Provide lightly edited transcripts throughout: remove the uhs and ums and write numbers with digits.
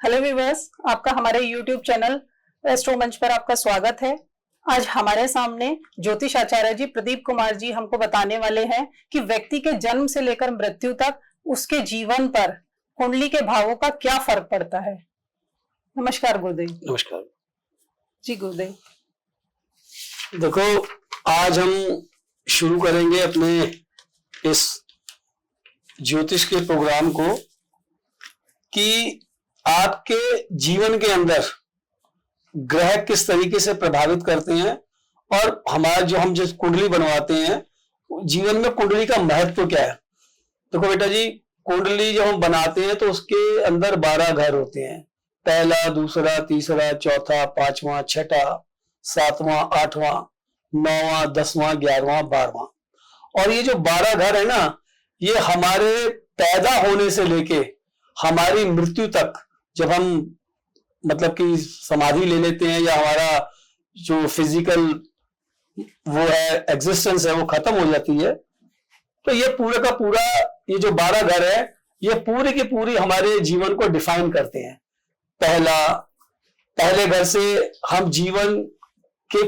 Hello viewers, आपका हमारे YouTube channel astro मंच पर आपका स्वागत है। आज हमारे सामने ज्योतिष आचार्य जी प्रदीप कुमार जी हमको बताने वाले हैं कि व्यक्ति के जन्म से लेकर मृत्यु तक उसके जीवन पर कुंडली के भावों का क्या फर्क पड़ता है। नमस्कार गुरुदेव। नमस्कार जी गुरुदेव। देखो, आज हम शुरू करेंगे अपने इस ज्योतिष के प्रोग्राम को कि आपके जीवन के अंदर ग्रह किस तरीके से प्रभावित करते हैं और हमारा हम जो कुंडली बनवाते हैं जीवन में कुंडली का महत्व क्या है। देखो बेटा जी, कुंडली जब हम बनाते हैं तो उसके अंदर 12 घर होते हैं। पहला, दूसरा, तीसरा, चौथा, पांचवा, छठा, सातवां, आठवां, 9वां, 10वां, 11वां, 12वां। और ये जो 12 घर है ना, ये हमारे पैदा होने से लेके हमारी मृत्यु तक, जब हम मतलब कि समाधि ले लेते हैं या हमारा जो फिजिकल वो है एग्जिस्टेंस है वो खत्म हो जाती है, तो ये पूरे का पूरा ये जो 12 घर है ये पूरी की पूरी हमारे जीवन को डिफाइन करते हैं। पहले घर से हम जीवन के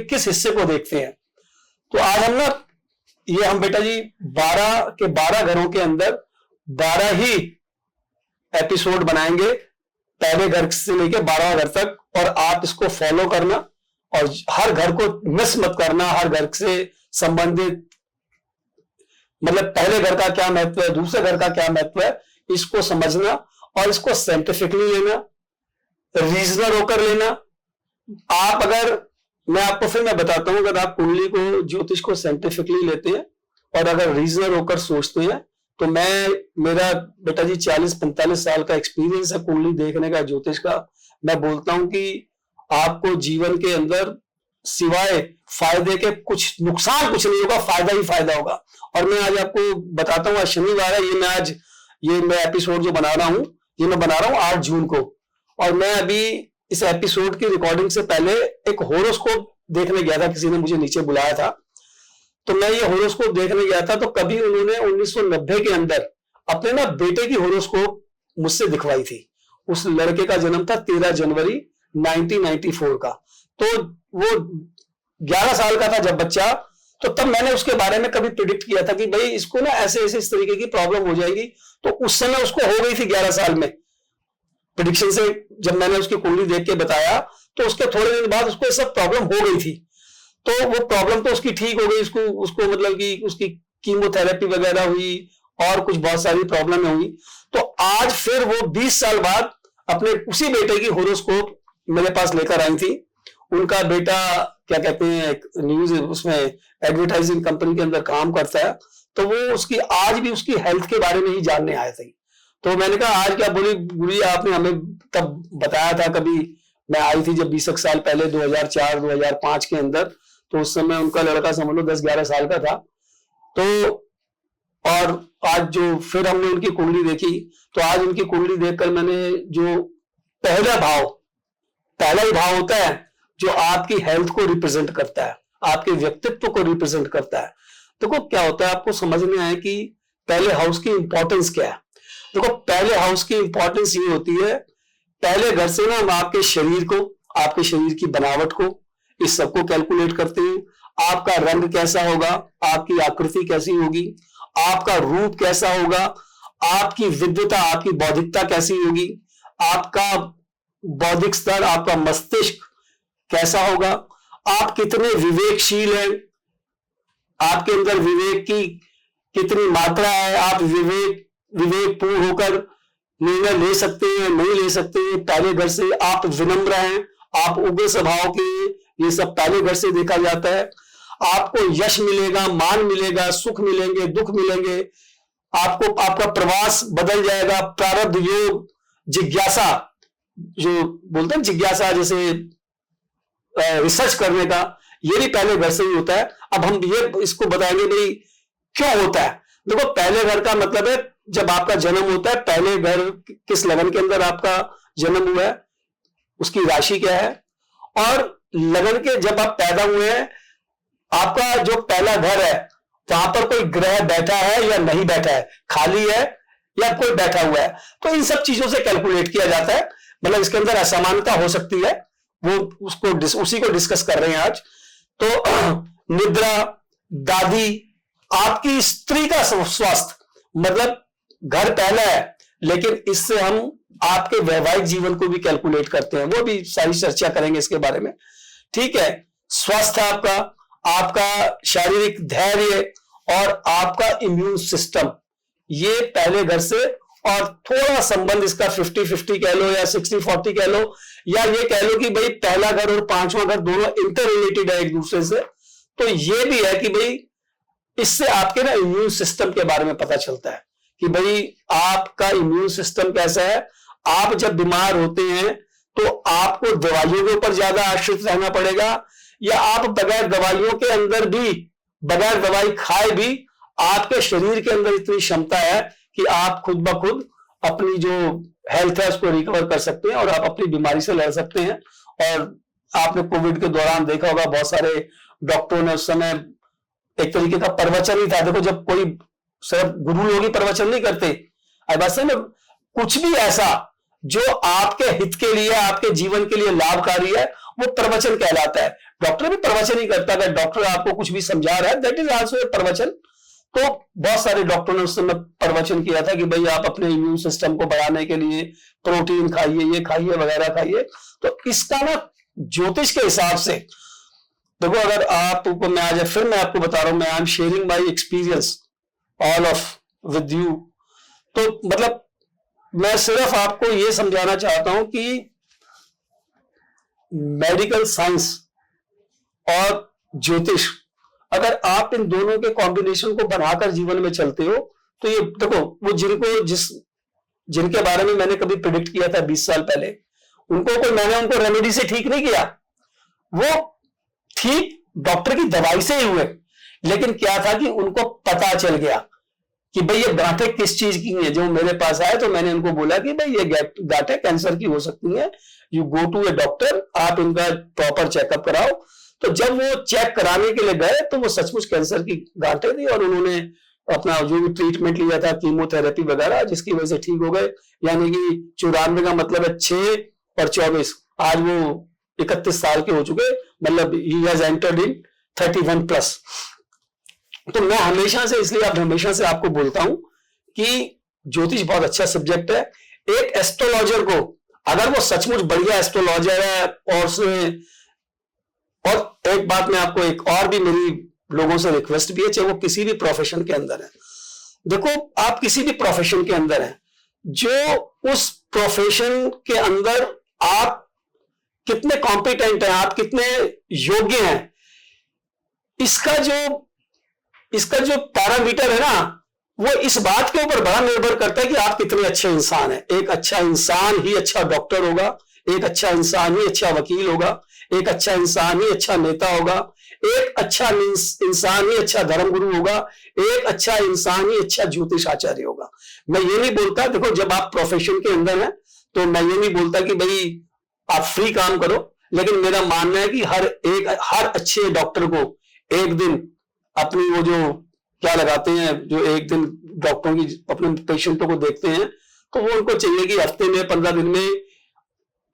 किस हिस्से को देखते हैं। तो आज हम बेटा जी 12 घरों के अंदर 12 ही एपिसोड बनाएंगे, पहले घर से लेके 12वां घर तक। और आप इसको फॉलो करना और हर घर को मिस मत करना। हर घर से संबंधित मतलब पहले घर का क्या महत्व है, दूसरे घर का क्या महत्व है, इसको समझना और इसको साइंटिफिकली लेना, रीजनल होकर लेना। आप अगर मैं बताता हूं, अगर आप कुंडली को ज्योतिष को साइंटिफिकली लेते हैं और अगर रीजनल होकर सोचते हैं तो मेरा बेटा जी 40-45 साल का एक्सपीरियंस है कुंडली देखने का, ज्योतिष का। मैं बोलता हूं कि आपको जीवन के अंदर सिवाय फायदे के नुकसान कुछ नहीं होगा, फायदा ही फायदा होगा। और मैं आज आपको बताता हूँ, आज शनिवार है, मैं एपिसोड जो बना रहा हूँ ये मैं बना रहा हूँ 8 जून को। और मैं अभी इस एपिसोड की रिकॉर्डिंग से पहले एक होरोस्कोप देखने गया था, किसी ने मुझे नीचे बुलाया था। तो मैं ये होरोस्कोप देखने गया था, तो कभी उन्होंने 1990 के अंदर अपने ना बेटे की होरोस्कोप मुझसे दिखवाई थी। उस लड़के का जन्म था 13 जनवरी 1994 का। तो वो 11 साल का था जब बच्चा। तो तब मैंने उसके बारे में कभी प्रिडिक्ट किया था कि भाई इसको ना ऐसे इस तरीके की प्रॉब्लम हो जाएगी। तो उस समय उसको हो गई थी 11 साल में प्रिडिक्शन से। जब मैंने उसकी कुंडली देख के बताया तो उसके थोड़े दिन बाद उसको सब प्रॉब्लम हो गई थी। तो वो प्रॉब्लम तो उसकी ठीक हो गई, उसको मतलब कि उसकी कीमोथेरेपी वगैरह हुई और कुछ बहुत सारी प्रॉब्लम हुई। तो आज फिर वो 20 साल बाद अपने उसी बेटे की होरोस्कोप मेरे पास लेकर आई थी। उनका बेटा क्या कहते हैं, न्यूज उसमें एडवर्टाइजिंग कंपनी के अंदर काम करता है। तो वो आज भी उसकी हेल्थ के बारे में ही जानने आए थे। तो मैंने कहा आज क्या बोली गुरुजी, आपने हमें तब बताया था, कभी मैं आई थी जब 20 साल पहले 2004-2005 के अंदर। तो उस समय उनका लड़का समझ लो 10-11 साल का था। तो और आज जो फिर हमने उनकी कुंडली देखी, तो आज उनकी कुंडली देखकर मैंने जो पहला ही भाव होता है जो आपकी हेल्थ को रिप्रेजेंट करता है, आपके व्यक्तित्व को रिप्रेजेंट करता है। देखो क्या होता है, आपको समझ में आए कि पहले हाउस की इंपॉर्टेंस क्या है। देखो पहले हाउस की इंपॉर्टेंस ये होती है, पहले घर से ना हम आपके शरीर को, आपके शरीर की बनावट को, इस सबको कैलकुलेट करते हैं। आपका रंग कैसा होगा, आपकी आकृति कैसी होगी, आपका रूप कैसा होगा, आपकी विद्वता, आपकी बौद्धिकता कैसी होगी, आपका बौद्धिक स्तर, आपका मस्तिष्क कैसा होगा, आप कितने विवेकशील हैं, आपके अंदर विवेक की कितनी मात्रा है, आप विवेकपूर्ण होकर निर्णय ले सकते हैं, नहीं ले सकते हैं। पहले घर से आप विनम्र हैं, आप उग्र स्वभाव के, ये सब पहले घर से देखा जाता है। आपको यश मिलेगा, मान मिलेगा, सुख मिलेंगे, दुख मिलेंगे। आपको आपका प्रवास बदल जाएगा, प्रारब्ध योग, जिज्ञासा, जो बोलते हैं जिज्ञासा, जैसे रिसर्च करने का, ये भी पहले घर से ही होता है। अब हम ये इसको बताएंगे भाई क्यों होता है। देखो पहले घर का मतलब है जब आपका जन्म होता है, पहले घर किस लगन के अंदर आपका जन्म हुआ है, उसकी राशि क्या है, और लगन के जब आप पैदा हुए हैं आपका जो पहला घर है वहां पर कोई ग्रह बैठा है या नहीं बैठा है, खाली है या कोई बैठा हुआ है, तो इन सब चीजों से कैलकुलेट किया जाता है। मतलब इसके अंदर असमानता हो सकती है, वो उसी को डिस्कस कर रहे हैं आज। तो निद्रा, दादी, आपकी स्त्री का स्वास्थ्य, मतलब घर पहला है, लेकिन इससे हम आपके वैवाहिक जीवन को भी कैलकुलेट करते हैं, वो भी सारी चर्चा करेंगे इसके बारे में। ठीक है, स्वास्थ्य आपका, आपका शारीरिक धैर्य और आपका इम्यून सिस्टम, ये पहले घर से, और थोड़ा संबंध इसका 50-50 कह लो या 60-40 कह लो, या ये कह लो कि भाई पहला घर और पांचवा घर दोनों इंटर रिलेटेड है एक दूसरे से। तो ये भी है कि भाई इससे आपके ना इम्यून सिस्टम के बारे में पता चलता है कि भाई आपका इम्यून सिस्टम कैसा है। आप जब बीमार होते हैं तो आपको दवाइयों के ऊपर ज्यादा आश्रित रहना पड़ेगा, या आप बगैर दवाइयों के अंदर भी, बगैर दवाई खाए भी आपके शरीर के अंदर इतनी क्षमता है कि आप खुद ब खुद अपनी जो हेल्थ है उसको रिकवर कर सकते हैं और आप अपनी बीमारी से लड़ सकते हैं। और आपने कोविड के दौरान देखा होगा बहुत सारे डॉक्टरों ने उस समय एक तरीके का प्रवचन ही था। देखो, जब कोई सिर्फ गुरु लोग ही प्रवचन नहीं करते, बस में कुछ भी ऐसा जो आपके हित के लिए, आपके जीवन के लिए लाभकारी है, वो प्रवचन कहलाता है। डॉक्टर भी प्रवचन ही करता है। डॉक्टर आपको कुछ भी समझा रहा है, दैट इज आल्सो ए प्रवचन। तो बहुत सारे डॉक्टरों ने उस समय प्रवचन किया था कि भाई आप अपने इम्यून सिस्टम को बढ़ाने के लिए प्रोटीन खाइए, ये खाइए, वगैरह खाइए। तो इसका ना ज्योतिष के हिसाब से देखो, अगर आप, मैं आज फिर मैं आपको बता रहा हूं, मैं I am sharing my experience all of with you. तो मतलब मैं सिर्फ आपको यह समझाना चाहता हूं कि मेडिकल साइंस और ज्योतिष, अगर आप इन दोनों के कॉम्बिनेशन को बनाकर जीवन में चलते हो तो ये देखो, वो जिनके बारे में मैंने कभी प्रिडिक्ट किया था 20 साल पहले, मैंने उनको रेमेडी से ठीक नहीं किया, वो ठीक डॉक्टर की दवाई से ही हुए। लेकिन क्या था कि उनको पता चल गया कि भाई ये गांठें किस चीज की हैं। जो मेरे पास आए तो मैंने उनको बोला कि भाई ये गांठें कैंसर की हो सकती हैं, you go to a doctor, आप इनका प्रॉपर चेकअप कराओ। तो जब वो चेक कराने के लिए गए तो वो सचमुच कैंसर की गांठें थी, और उन्होंने अपना जो भी ट्रीटमेंट लिया था, कीमोथेरेपी वगैरह, जिसकी वजह से ठीक हो गए। यानी कि 94 का मतलब है 6 और 24, आज वो 31 साल के हो चुके, मतलब ही हैज एंटर्ड इन 31+। तो मैं हमेशा से, इसलिए अब हमेशा से आपको बोलता हूं कि ज्योतिष बहुत अच्छा सब्जेक्ट है। एक एस्ट्रोलॉजर को, अगर वो सचमुच बढ़िया एस्ट्रोलॉजर है, और एक बात मैं आपको, एक और भी मेरी लोगों से रिक्वेस्ट भी है, चाहे वो किसी भी प्रोफेशन के अंदर है। देखो, आप किसी भी प्रोफेशन के अंदर हैं, जो उस प्रोफेशन के अंदर आप कितने कॉम्पिटेंट हैं, आप कितने योग्य हैं, इसका जो पैरामीटर है ना, वो इस बात के ऊपर बड़ा निर्भर करता है कि आप कितने अच्छे इंसान हैं। एक अच्छा इंसान ही अच्छा डॉक्टर होगा, एक अच्छा इंसान ही अच्छा वकील होगा, एक अच्छा इंसान ही अच्छा नेता होगा, एक अच्छा इंसान ही अच्छा धर्मगुरु होगा, एक अच्छा इंसान ही अच्छा ज्योतिष आचार्य होगा। मैं ये नहीं बोलता, देखो, जब आप प्रोफेशन के अंदर हैं तो मैं ये नहीं बोलता कि भाई आप फ्री काम करो, लेकिन मेरा मानना है कि हर अच्छे डॉक्टर को एक दिन अपनी वो जो क्या लगाते हैं, जो एक दिन डॉक्टरों की अपने पेशेंटों को देखते हैं, तो वो उनको चाहिए कि हफ्ते में 15 दिन में,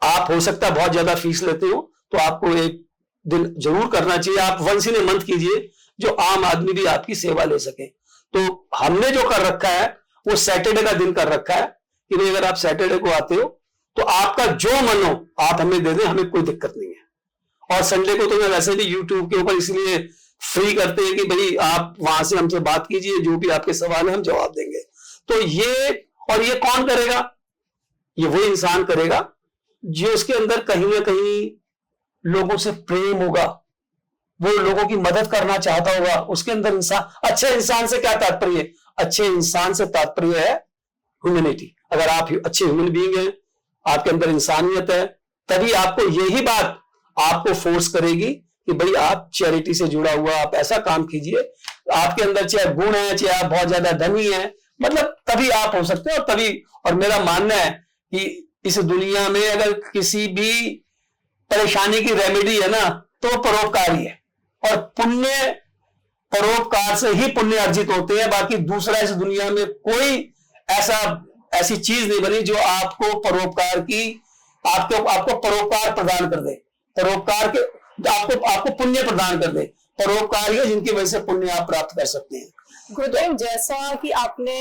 आप हो सकता है बहुत ज्यादा फीस लेते हो तो आपको एक दिन जरूर करना चाहिए। आप वंस इन ए मंथ कीजिए, जो आम आदमी भी आपकी सेवा ले सके। तो हमने जो कर रखा है वो सैटरडे का दिन कर रखा है कि भाई अगर आप सैटरडे को आते हो तो आपका जो मन हो आप हमें दे दें, हमें कोई दिक्कत नहीं है। और संडे को तो मैं वैसे भी यूट्यूब के ऊपर इसलिए फ्री करते हैं कि भाई आप वहां से हमसे बात कीजिए, जो भी आपके सवाल है हम जवाब देंगे। तो ये कौन करेगा? ये वो इंसान करेगा जो उसके अंदर कहीं ना कहीं लोगों से प्रेम होगा, वो लोगों की मदद करना चाहता होगा। उसके अंदर अच्छे इंसान से क्या तात्पर्य? अच्छे इंसान से तात्पर्य है ह्यूमैनिटी। अगर आप अच्छे ह्यूमन बीइंग हैं, आपके अंदर इंसानियत है, तभी आपको यही बात आपको फोर्स करेगी कि भाई आप चैरिटी से जुड़ा हुआ आप ऐसा काम कीजिए। आपके अंदर चाहे गुण है, चाहे आप बहुत ज्यादा धनी है, मतलब तभी आप हो सकते हैं। और मेरा मानना है कि इस दुनिया में अगर किसी भी परेशानी की रेमेडी है ना, तो परोपकार ही है। और परोपकार से ही पुण्य अर्जित होते हैं। बाकी दूसरा इस दुनिया में कोई ऐसी चीज नहीं बनी जो आपको परोपकार की आपको परोपकार प्रदान कर दे, परोपकार के आपको पुण्य प्रदान कर दे। परोपकार ही है जिनकी वजह से पुण्य आप प्राप्त कर सकते हैं। गुरुदेव, जैसा कि आपने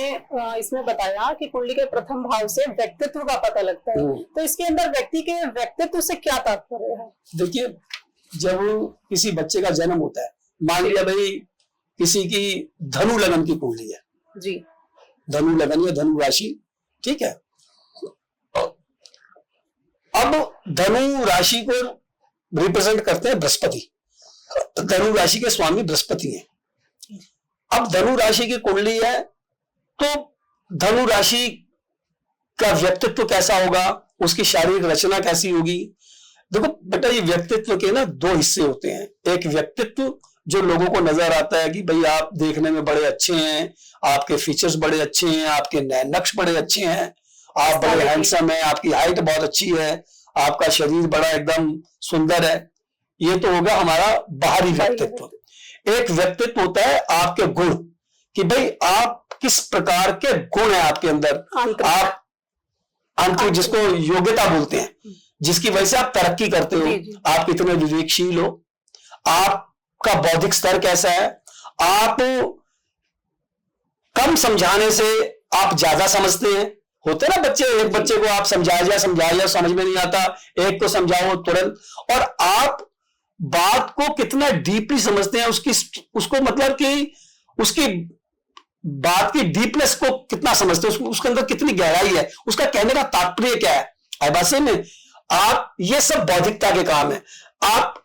इसमें बताया कि कुंडली के प्रथम भाव से व्यक्तित्व का पता लगता है, तो इसके अंदर व्यक्ति के व्यक्तित्व से क्या तात्पर्य है? देखिए, जब किसी बच्चे का जन्म होता है, मान लिया भाई किसी की धनु लगन की कुंडली है जी, धनु लगन या धनु राशि, ठीक है। अब धनु राशि को रिप्रेजेंट करते हैं बृहस्पति, धनु राशि के स्वामी बृहस्पति हैं। अब धनु राशि की कुंडली है तो धनु राशि का व्यक्तित्व कैसा होगा, उसकी शारीरिक रचना कैसी होगी। देखो बेटा, ये व्यक्तित्व के ना दो हिस्से होते हैं। एक व्यक्तित्व जो लोगों को नजर आता है कि भाई आप देखने में बड़े अच्छे हैं, आपके फीचर्स बड़े अच्छे हैं, आपके नक्श बड़े अच्छे हैं, आप बड़े हैंडसम हैं, आपकी हाइट बहुत अच्छी है, आपका शरीर बड़ा एकदम सुंदर है। ये तो होगा हमारा बाहरी व्यक्तित्व। एक व्यक्तित्व होता है आपके गुण, कि भाई आप किस प्रकार के गुण है आपके अंदर, आप आंतरिक, जिसको योग्यता बोलते हैं, जिसकी वजह से आप तरक्की करते हो, आप कितने विवेकशील हो, आपका बौद्धिक स्तर कैसा है, आप कम समझाने से आप ज्यादा समझते हैं। होते ना बच्चे, एक बच्चे को आप समझाया समझ में नहीं आता, एक को समझाओ तुरंत, और आप बात को कितना डीपली समझते हैं, उसको मतलब कि उसकी बात की डीपनेस को कितना समझते हैं, उसके अंदर कितनी गहराई है, उसका कहने का तात्पर्य क्या है। ऐसे में आप, ये सब बौद्धिकता के काम है। आप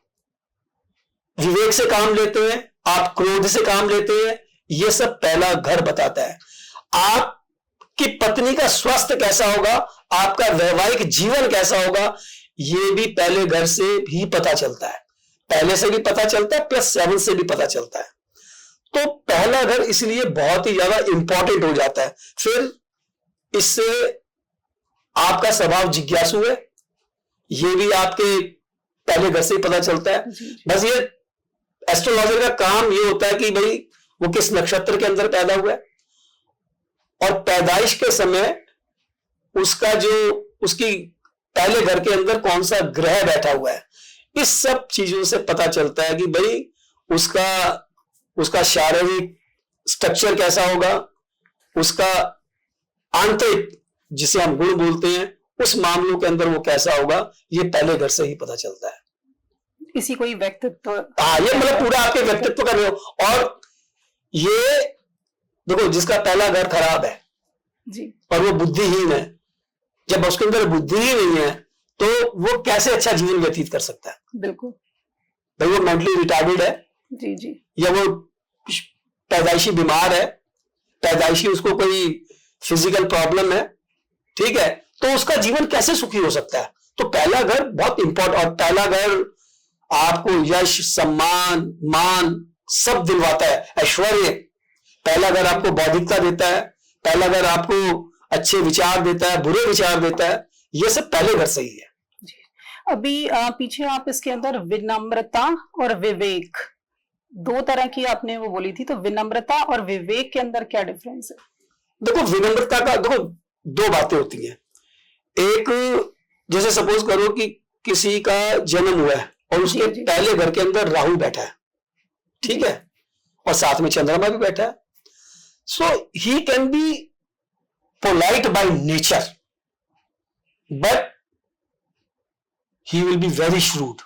विवेक से काम लेते हैं, आप क्रोध से काम लेते हैं, ये सब पहला घर बताता है। आपकी पत्नी का स्वास्थ्य कैसा होगा, आपका वैवाहिक जीवन कैसा होगा, ये भी पहले घर से ही पता चलता है, पहले से भी पता चलता है, +7 से भी पता चलता है। तो पहला घर इसलिए बहुत ही ज्यादा इंपॉर्टेंट हो जाता है। फिर इससे आपका स्वभाव जिज्ञासु है, ये भी आपके पहले घर से ही पता चलता है। बस ये एस्ट्रोलॉजर का काम ये होता है कि भाई वो किस नक्षत्र के अंदर पैदा हुआ है, और पैदाइश के समय उसका उसकी पहले घर के अंदर कौन सा ग्रह बैठा हुआ है, इस सब चीजों से पता चलता है कि भाई उसका शारीरिक स्ट्रक्चर कैसा होगा, उसका आंतरिक, जिसे हम गुण बोलते हैं, उस मामलों के अंदर वो कैसा होगा, ये पहले घर से ही पता चलता है। इसी कोई व्यक्तित्व, हाँ, ये मतलब पूरा आपके व्यक्तित्व का नहीं हो। और ये देखो, जिसका पहला घर खराब है जी, और वो बुद्धिहीन है, जब उसके अंदर बुद्धि ही नहीं है तो वो कैसे अच्छा जीवन व्यतीत कर सकता है। बिल्कुल, भाई वो मेंटली रिटार्डेड है जी जी, या वो पैदाइशी बीमार है, पैदाइशी उसको कोई फिजिकल प्रॉब्लम है, ठीक है, तो उसका जीवन कैसे सुखी हो सकता है। तो पहला घर बहुत इंपॉर्टेंट, और पहला घर आपको यश, सम्मान, मान सब दिलवाता है, ऐश्वर्य। पहला घर आपको बौद्धिकता देता है, पहला घर आपको अच्छे विचार देता है, बुरे विचार देता है, ये सब पहले घर से ही है। अभी पीछे आप इसके अंदर विनम्रता और विवेक, दो तरह की आपने वो बोली थी, तो विनम्रता और विवेक के अंदर क्या डिफरेंस है? देखो, विनम्रता का देखो दो बातें होती हैं। एक, जैसे सपोज करो कि किसी का जन्म हुआ है और उसके पहले घर के अंदर राहु बैठा है, ठीक है, और साथ में चंद्रमा भी बैठा है, so he can be polite by nature, but he will be very shrewd.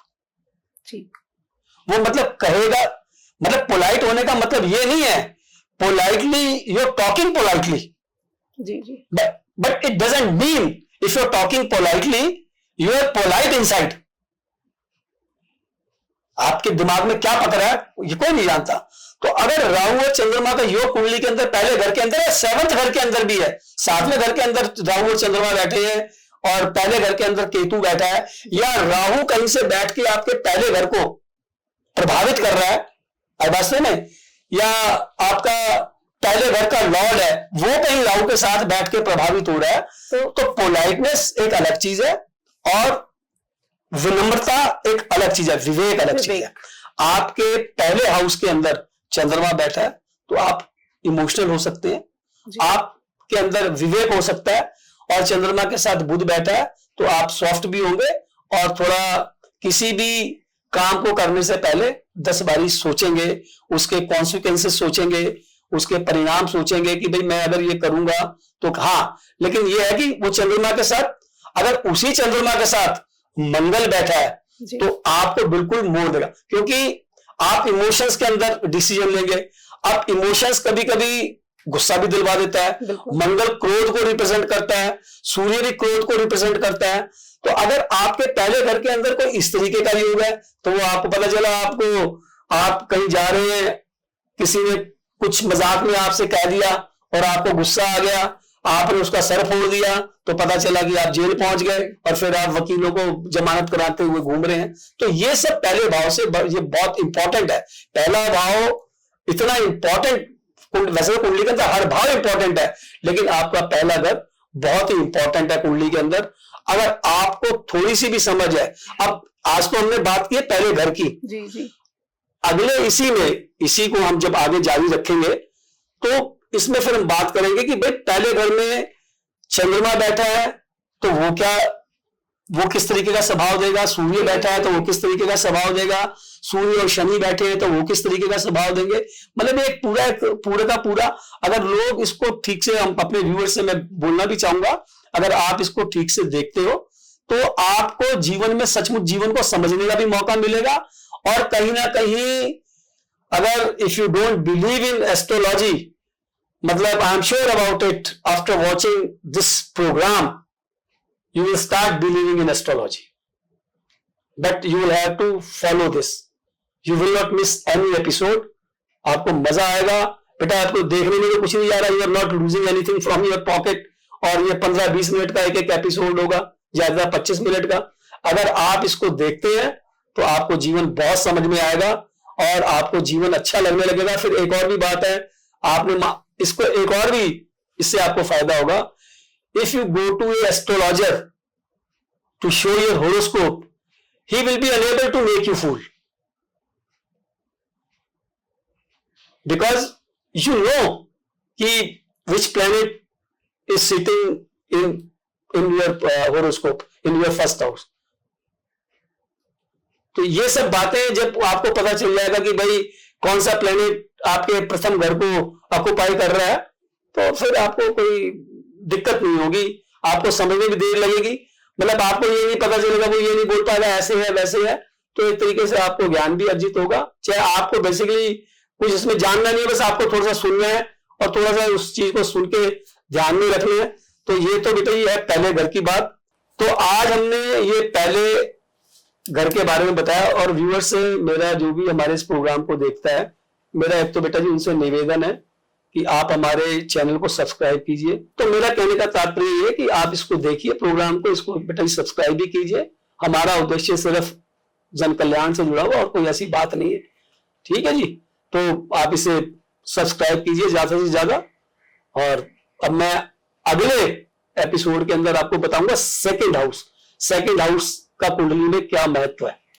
वो मतलब कहेगा, मतलब पोलाइट होने का मतलब ये नहीं है politely you are talking politely, जी जी, but it doesn't mean if you are talking politely you are polite inside. आपके दिमाग में क्या पकड़ा है ये कोई नहीं जानता। तो अगर राहु और चंद्रमा का योग कुंडली के अंदर पहले घर के अंदर है, 7th घर के अंदर भी है, 7वें घर के अंदर राहु और चंद्रमा बैठे हैं और पहले घर के अंदर केतु बैठा है, या राहु कहीं से बैठ के आपके पहले घर को प्रभावित कर रहा है वास्तव में, या आपका पहले घर का लॉर्ड है वो कहीं राहु के साथ बैठ के प्रभावित हो रहा है, तो पोलाइटनेस एक अलग चीज है और विनम्रता एक अलग चीज है, विवेक अलग चीज है। आपके पहले हाउस के अंदर चंद्रमा बैठा है तो आप इमोशनल हो सकते हैं, आप के अंदर विवेक हो सकता है, और चंद्रमा के साथ बुध बैठा है तो आप सॉफ्ट भी होंगे और थोड़ा किसी भी काम को करने से पहले 10 बारी सोचेंगे, उसके कॉन्सिक्वेंसेस सोचेंगे, उसके परिणाम सोचेंगे कि भाई मैं अगर ये करूंगा तो हाँ। लेकिन ये है कि वो चंद्रमा के साथ, अगर उसी चंद्रमा के साथ मंगल बैठा है तो आपको बिल्कुल मोड़ देगा, क्योंकि आप इमोशंस के अंदर डिसीजन लेंगे। अब इमोशंस कभी कभी गुस्सा भी दिलवा देता है, मंगल क्रोध को रिप्रेजेंट करता है, सूर्य भी क्रोध को रिप्रेजेंट करता है। तो अगर आपके पहले घर के अंदर कोई इस तरीके का योग है तो वो आपको पता चला, आपको आप कहीं जा रहे हैं, किसी ने कुछ मजाक में आपसे कह दिया और आपको गुस्सा आ गया, आपने उसका सर फोड़ दिया तो पता चला कि आप जेल पहुंच गए और फिर आप वकीलों को जमानत कराते हुए घूम रहे हैं। तो ये सब पहले भाव से, ये बहुत इंपॉर्टेंट है। पहला भाव इतना इंपॉर्टेंट, वैसे तो कुंडली के अंदर हर भाव इंपॉर्टेंट है, लेकिन आपका पहला घर बहुत ही इंपॉर्टेंट है कुंडली के अंदर। अगर आपको थोड़ी सी भी समझ है, अब आज तो हमने बात की है पहले घर की, जी। अगले इसी को हम जब आगे जारी रखेंगे तो इसमें फिर हम बात करेंगे कि भाई पहले घर में चंद्रमा बैठा है तो वो किस तरीके का स्वभाव देगा, सूर्य बैठा है तो वो किस तरीके का स्वभाव देगा, सूर्य और शनि बैठे हैं तो वो किस तरीके का स्वभाव देंगे। मतलब एक पूरा का पूरा, अगर लोग इसको ठीक से, हम अपने व्यूअर्स से मैं बोलना भी चाहूंगा, अगर आप इसको ठीक से देखते हो तो आपको जीवन में सचमुच जीवन को समझने का भी मौका मिलेगा। और कहीं ना कहीं अगर if you don't believe in astrology, मतलब I am sure about it, after watching this programme you will start believing in astrology, but you will have to follow this. You will not miss any episode. आपको मजा आएगा बेटा, आपको देखने में तो कुछ नहीं जा रहा, you are not losing anything from your pocket। और ये 15-20 मिनट का एक एपिसोड होगा, ज्यादा 25 मिनट का। अगर आप इसको देखते हैं तो आपको जीवन बहुत समझ में आएगा और आपको जीवन अच्छा लगने लगेगा। फिर एक और भी बात है, आपने इसको एक और भी इससे आपको फायदा होगा। If you go to an astrologer to show your horoscope, he will be unable to make you fool, because you know कि which planet is sitting in your horoscope, in your first house। तो ये सब बातें जब आपको पता चल जाएगा कि भाई कौन सा प्लेनेट आपके प्रथम घर को ऑक्युपाई कर रहा है, तो फिर आपको कोई दिक्कत नहीं होगी, आपको समझने में देर लगेगी। मतलब आपको ये नहीं पता चलेगा, वो ये नहीं बोल पाएगा ऐसे है वैसे है, तो एक तरीके से आपको ज्ञान भी अर्जित होगा। चाहे आपको बेसिकली कुछ इसमें जानना नहीं है, बस आपको थोड़ा सा सुनना है और थोड़ा सा उस चीज को सुन के ध्यान में रखना है। तो ये तो बेटा ये है पहले घर की बात। तो आज हमने ये पहले घर के बारे में बताया, और व्यूअर्स से मेरा जो भी हमारे इस प्रोग्राम को देखता है, मेरा एक तो बेटा जी उनसे निवेदन है कि आप हमारे चैनल को सब्सक्राइब कीजिए। तो मेरा कहने का तात्पर्य ये है कि आप इसको देखिए प्रोग्राम को, इसको बेटा सब्सक्राइब भी कीजिए। हमारा उद्देश्य सिर्फ जन कल्याण से जुड़ा हुआ और कोई ऐसी बात नहीं है, ठीक है जी। तो आप इसे सब्सक्राइब कीजिए ज्यादा से ज्यादा। और अब मैं अगले एपिसोड के अंदर आपको बताऊंगा सेकंड हाउस का कुंडली में क्या महत्व है।